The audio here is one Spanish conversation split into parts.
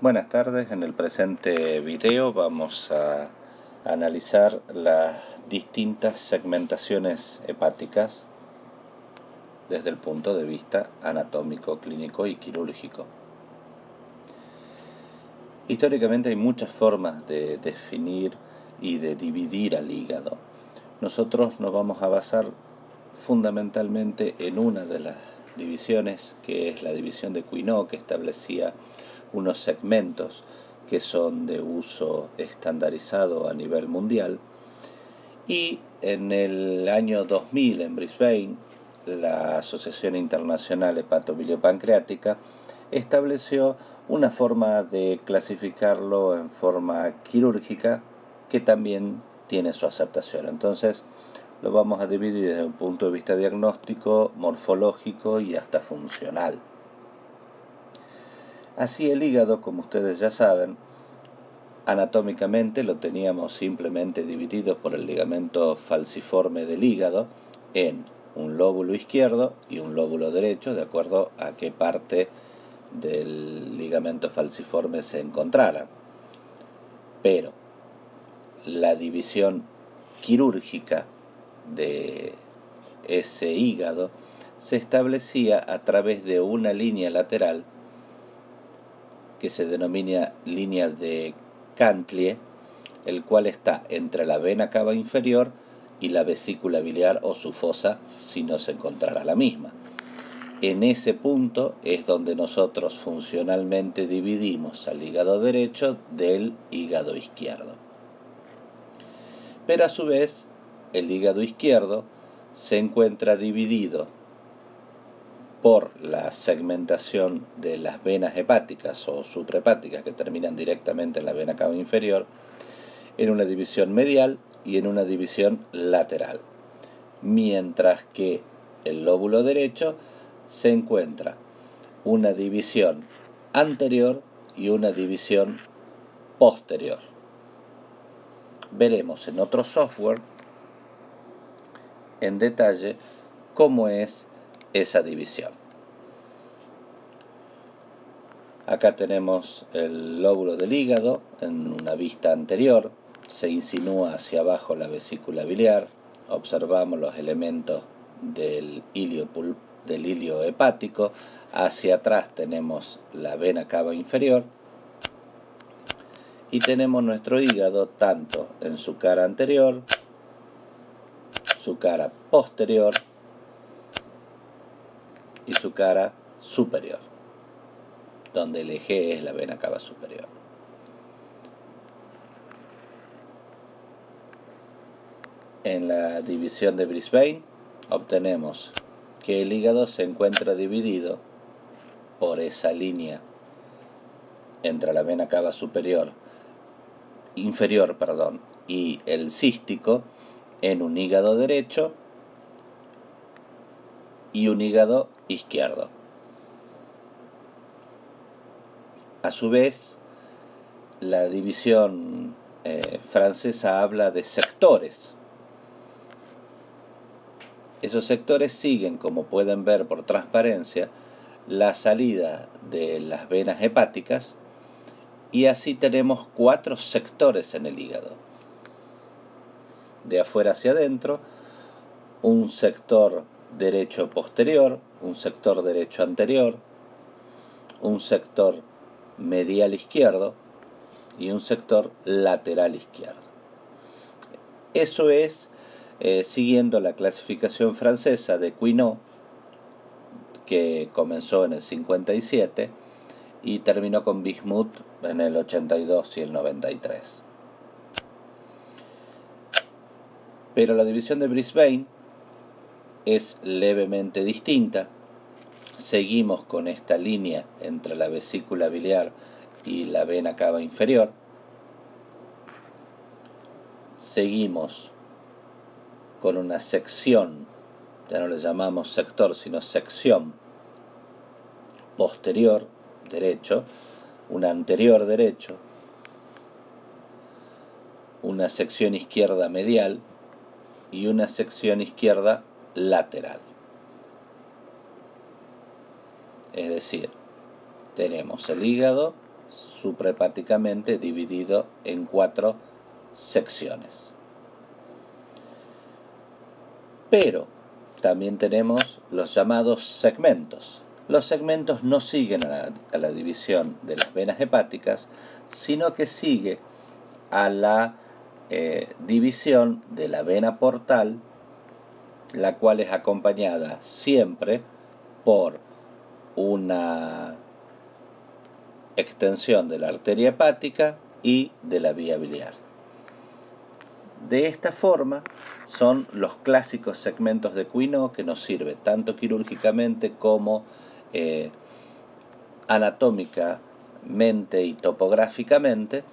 Buenas tardes, en el presente video vamos a analizar las distintas segmentaciones hepáticas desde el punto de vista anatómico, clínico y quirúrgico. Históricamente hay muchas formas de definir y de dividir al hígado. Nosotros nos vamos a basar fundamentalmente en una de las divisiones, que es la división de Quinault, que establecía unos segmentos que son de uso estandarizado a nivel mundial, y en el año 2000 en Brisbane la Asociación Internacional Hepatobiliopancreática estableció una forma de clasificarlo en forma quirúrgica que también tiene su aceptación. Entonces lo vamos a dividir desde un punto de vista diagnóstico, morfológico y hasta funcional. Así el hígado, como ustedes ya saben, anatómicamente lo teníamos simplemente dividido por el ligamento falciforme del hígado en un lóbulo izquierdo y un lóbulo derecho, de acuerdo a qué parte del ligamento falciforme se encontrara. Pero la división quirúrgica de ese hígado se establecía a través de una línea lateral que se denomina línea de Cantley, el cual está entre la vena cava inferior y la vesícula biliar o su fosa, si no se encontrara la misma. En ese punto es donde nosotros funcionalmente dividimos al hígado derecho del hígado izquierdo. Pero a su vez, el hígado izquierdo se encuentra dividido por la segmentación de las venas hepáticas o suprahepáticas que terminan directamente en la vena cava inferior, en una división medial y en una división lateral, mientras que el lóbulo derecho se encuentra una división anterior y una división posterior. Veremos en otro software en detalle cómo es esa división. Acá tenemos el lóbulo del hígado en una vista anterior, se insinúa hacia abajo la vesícula biliar, observamos los elementos del hilio hepático, hacia atrás tenemos la vena cava inferior y tenemos nuestro hígado tanto en su cara anterior, su cara posterior y su cara superior, donde el eje es la vena cava superior. En la división de Brisbane obtenemos que el hígado se encuentra dividido por esa línea entre la vena cava inferior y el cístico en un hígado derecho y un hígado izquierdo. A su vez, la división francesa habla de sectores. Esos sectores siguen, como pueden ver por transparencia, la salida de las venas hepáticas, y así tenemos 4 sectores en el hígado. De afuera hacia adentro, un sector derecho posterior, un sector derecho anterior, un sector medial izquierdo y un sector lateral izquierdo. Eso es siguiendo la clasificación francesa de Quinault, que comenzó en el 57 y terminó con Bismuth en el 82 y el 93. Pero la división de Brisbane es levemente distinta. Seguimos con esta línea entre la vesícula biliar y la vena cava inferior. Seguimos con una sección, ya no le llamamos sector, sino sección posterior derecho, una anterior derecho, una sección izquierda medial y una sección izquierda lateral. Es decir, tenemos el hígado suprahepáticamente dividido en 4 secciones. Pero también tenemos los llamados segmentos. Los segmentos no siguen a la división de las venas hepáticas, sino que sigue a la división de la vena portal, la cual es acompañada siempre por una extensión de la arteria hepática y de la vía biliar. De esta forma son los clásicos segmentos de Quinault, que nos sirve tanto quirúrgicamente como anatómicamente y topográficamente,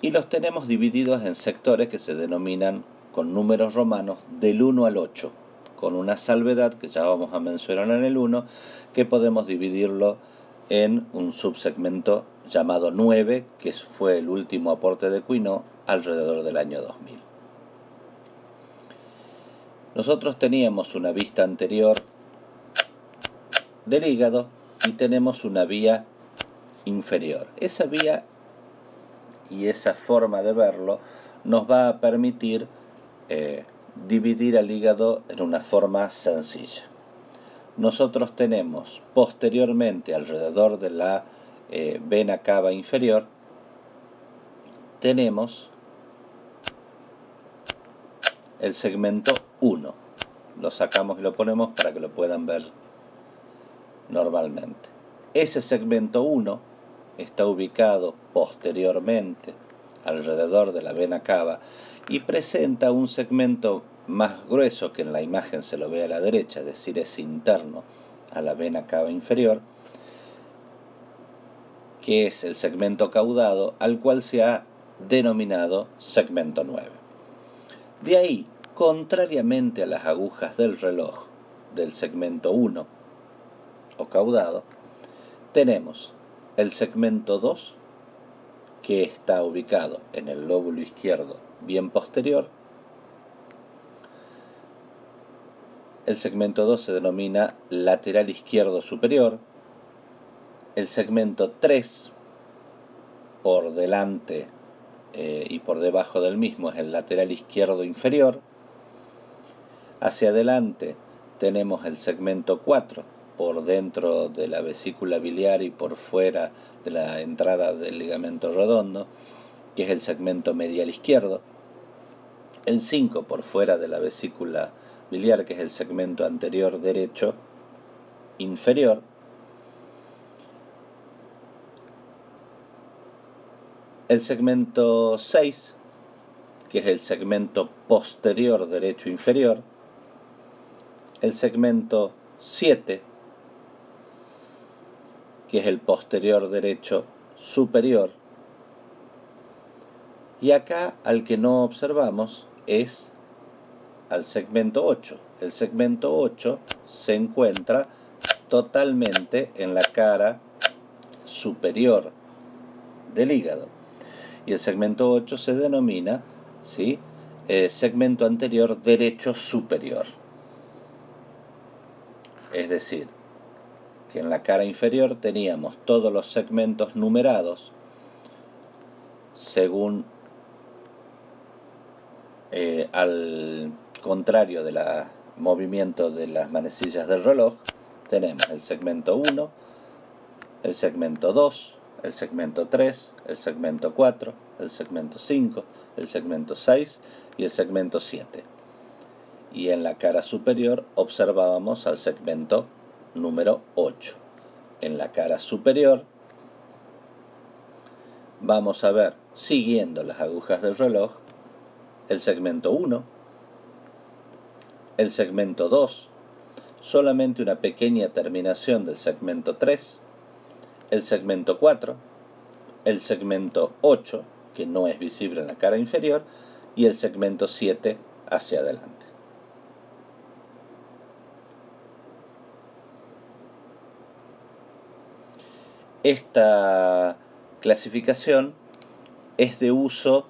y los tenemos divididos en sectores que se denominan con números romanos del 1 al 8, con una salvedad que ya vamos a mencionar en el 1, que podemos dividirlo en un subsegmento llamado 9, que fue el último aporte de Quinault alrededor del año 2000. Nosotros teníamos una vista anterior del hígado y tenemos una vía inferior. Esa vía y esa forma de verlo nos va a permitir dividir al hígado en una forma sencilla. Nosotros tenemos posteriormente, alrededor de la vena cava inferior, tenemos el segmento 1. Lo sacamos y lo ponemos para que lo puedan ver normalmente. Ese segmento 1 está ubicado posteriormente alrededor de la vena cava y presenta un segmento más grueso, que en la imagen se lo ve a la derecha, es decir, es interno a la vena cava inferior, que es el segmento caudado, al cual se ha denominado segmento 9. De ahí, contrariamente a las agujas del reloj del segmento 1 o caudado, tenemos el segmento 2, que está ubicado en el lóbulo izquierdo bien posterior. El segmento 2 se denomina lateral izquierdo superior. El segmento 3, por delante y por debajo del mismo, es el lateral izquierdo inferior. Hacia adelante tenemos el segmento 4, por dentro de la vesícula biliar y por fuera de la entrada del ligamento redondo, que es el segmento medial izquierdo. El 5, por fuera de la vesícula biliar, que es el segmento anterior derecho inferior. El segmento 6, que es el segmento posterior derecho inferior. El segmento 7, que es el posterior derecho superior. Y acá al que no observamos es al segmento 8. El segmento 8 se encuentra totalmente en la cara superior del hígado. Y el segmento 8 se denomina, ¿sí?, segmento anterior derecho superior. Es decir, que en la cara inferior teníamos todos los segmentos numerados según al contrario del movimiento de las manecillas del reloj. Tenemos el segmento 1, el segmento 2, el segmento 3, el segmento 4, el segmento 5, el segmento 6 y el segmento 7. Y en la cara superior observábamos al segmento número 8. En la cara superior vamos a ver, siguiendo las agujas del reloj, el segmento 1, el segmento 2, solamente una pequeña terminación del segmento 3, el segmento 4, el segmento 8, que no es visible en la cara inferior, y el segmento 7 hacia adelante. Esta clasificación es de uso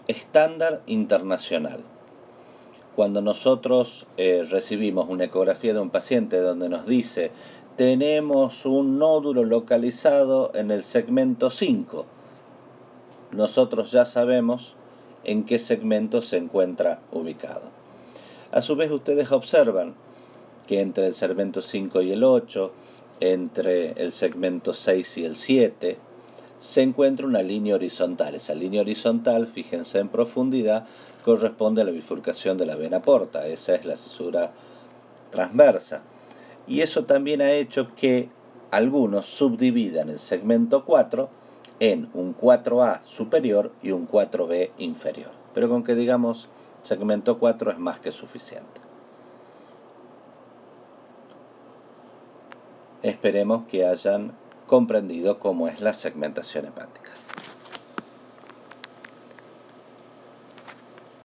estándar internacional. Cuando nosotros recibimos una ecografía de un paciente donde nos dice tenemos un nódulo localizado en el segmento 5. Nosotros ya sabemos en qué segmento se encuentra ubicado. A su vez, ustedes observan que entre el segmento 5 y el 8, entre el segmento 6 y el 7, se encuentra una línea horizontal. Esa línea horizontal, fíjense en profundidad, corresponde a la bifurcación de la vena porta. Esa es la cisura transversa. Y eso también ha hecho que algunos subdividan el segmento 4 en un 4A superior y un 4B inferior. Pero con que digamos segmento 4 es más que suficiente. Esperemos que hayan comprendido cómo es la segmentación hepática.